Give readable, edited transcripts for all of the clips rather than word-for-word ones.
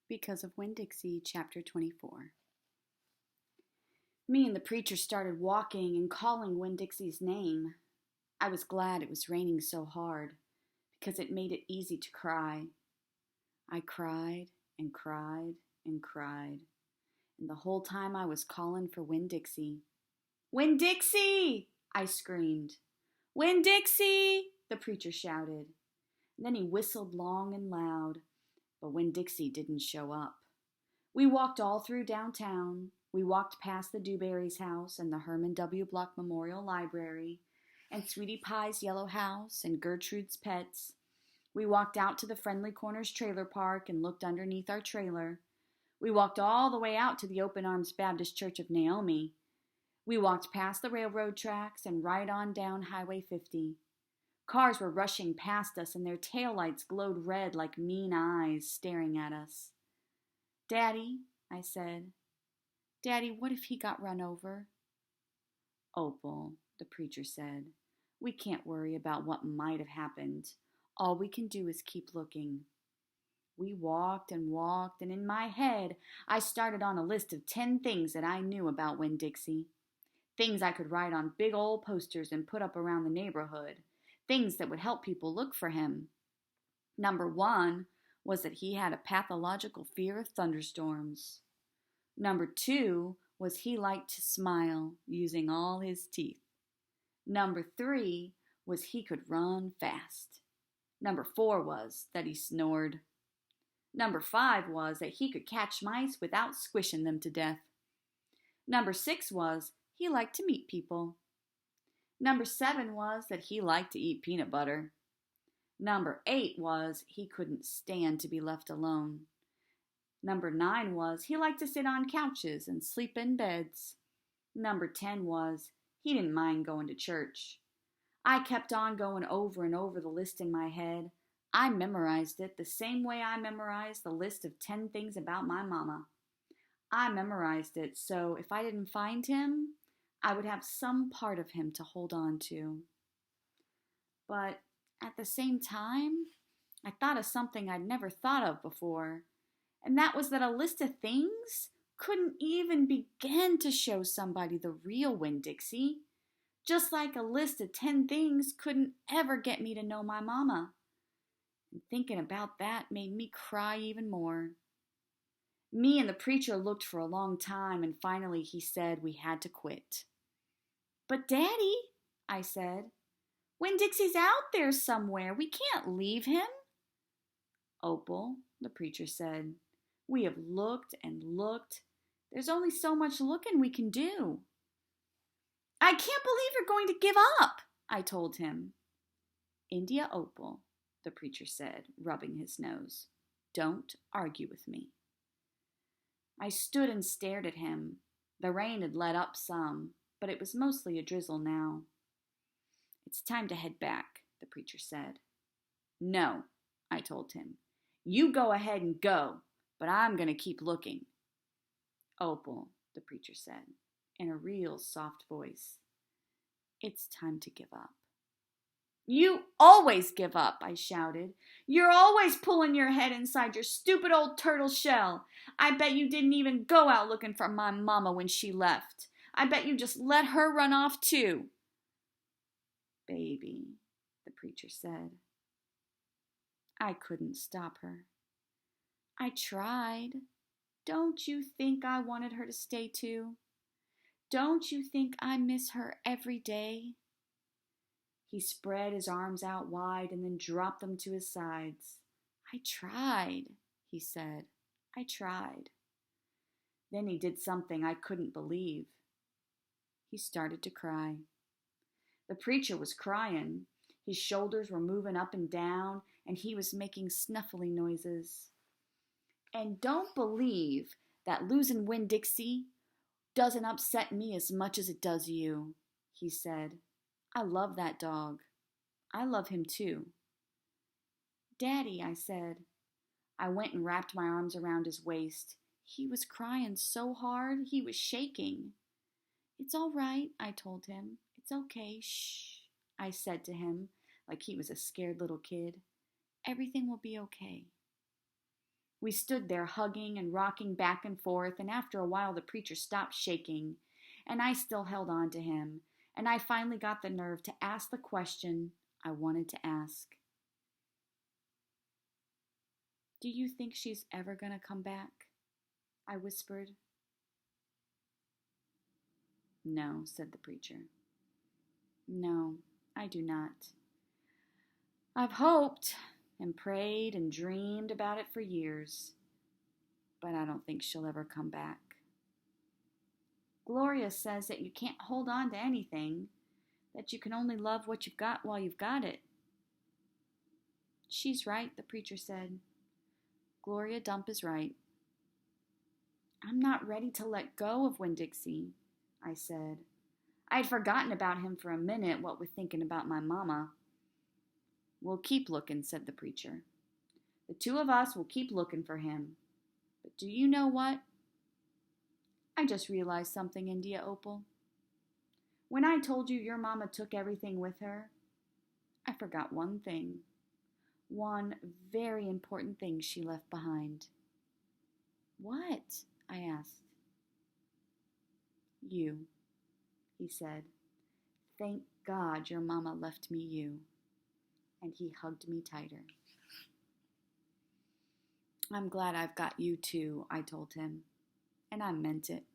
Because of Winn-Dixie, Chapter 24. Me and the preacher started walking and calling Winn-Dixie's name. I was glad it was raining so hard, because it made it easy to cry. I cried and cried and cried, and the whole time I was calling for Winn-Dixie. "Winn-Dixie!" I screamed. "Winn-Dixie!" the preacher shouted. And then he whistled long and loud, but Winn-Dixie didn't show up. We walked all through downtown. We walked past the Dewberry's house and the Herman W. Block Memorial Library and Sweetie Pie's yellow house and Gertrude's Pets. We walked out to the Friendly Corners trailer park and looked underneath our trailer. We walked all the way out to the Open Arms Baptist Church of Naomi. We walked past the railroad tracks and right on down Highway 50. Cars were rushing past us and their taillights glowed red like mean eyes staring at us. "Daddy," I said. "Daddy, what if he got run over?" "Opal," the preacher said, "we can't worry about what might have happened. All we can do is keep looking." We walked and walked, and in my head, I started on a list of 10 things that I knew about Winn-Dixie. Things I could write on big old posters and put up around the neighborhood. Things that would help people look for him. Number 1 was that he had a pathological fear of thunderstorms. Number 2 was he liked to smile using all his teeth. Number 3 was he could run fast. Number 4 was that he snored. Number 5 was that he could catch mice without squishing them to death. Number 6 was he liked to meet people. Number 7 was that he liked to eat peanut butter. Number 8 was he couldn't stand to be left alone. Number 9 was he liked to sit on couches and sleep in beds. Number 10 was he didn't mind going to church. I kept on going over and over the list in my head. I memorized it the same way I memorized the list of 10 things about my mama. I memorized it so if I didn't find him, I would have some part of him to hold on to. But at the same time, I thought of something I'd never thought of before, and that was that a list of things couldn't even begin to show somebody the real Winn-Dixie, just like a list of 10 things couldn't ever get me to know my mama. And thinking about that made me cry even more. Me and the preacher looked for a long time, and finally he said we had to quit. "But Daddy," I said, "Winn-Dixie's out there somewhere. We can't leave him." "Opal," the preacher said, "we have looked and looked. There's only so much looking we can do." "I can't believe you're going to give up," I told him. "India Opal," the preacher said, rubbing his nose, "don't argue with me." I stood and stared at him. The rain had let up some, but it was mostly a drizzle now. "It's time to head back," the preacher said. "No," I told him. "You go ahead and go, but I'm going to keep looking." "Opal," the preacher said, in a real soft voice, "it's time to give up." "You always give up," I shouted. "You're always pulling your head inside your stupid old turtle shell. I bet you didn't even go out looking for my mama when she left. I bet you just let her run off too." "Baby," the preacher said. I couldn't stop her. I tried. Don't you think I wanted her to stay too? Don't you think I miss her every day? He spread his arms out wide and then dropped them to his sides. "I tried," he said. "I tried." Then he did something I couldn't believe. He started to cry. The preacher was crying. His shoulders were moving up and down, and he was making snuffly noises. "And don't believe that losing Winn-Dixie doesn't upset me as much as it does you," he said. "I love that dog. I love him too." "Daddy," I said. I went and wrapped my arms around his waist. He was crying so hard, he was shaking. "It's all right," I told him. "It's okay. Shh," I said to him, like he was a scared little kid. "Everything will be okay." We stood there hugging and rocking back and forth, and after a while the preacher stopped shaking, and I still held on to him, and I finally got the nerve to ask the question I wanted to ask. "Do you think she's ever going to come back?" I whispered. "No," said the preacher. "No, I do not. I've hoped and prayed and dreamed about it for years, but I don't think she'll ever come back. Gloria says that you can't hold on to anything, that you can only love what you've got while you've got it." "She's right," the preacher said. "Gloria Dump is right." "I'm not ready to let go of Winn-Dixie," I said. I had forgotten about him for a minute, what with thinking about my mama. "We'll keep looking," said the preacher. "The two of us will keep looking for him. But do you know what? I just realized something, India Opal. When I told you your mama took everything with her, I forgot one thing. One very important thing she left behind." "What?" I asked. "You," he said. "Thank God your mama left me you." And he hugged me tighter. "I'm glad I've got you too," I told him. And I meant it.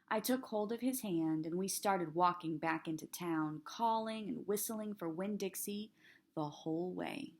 I took hold of his hand and we started walking back into town, calling and whistling for Winn-Dixie the whole way.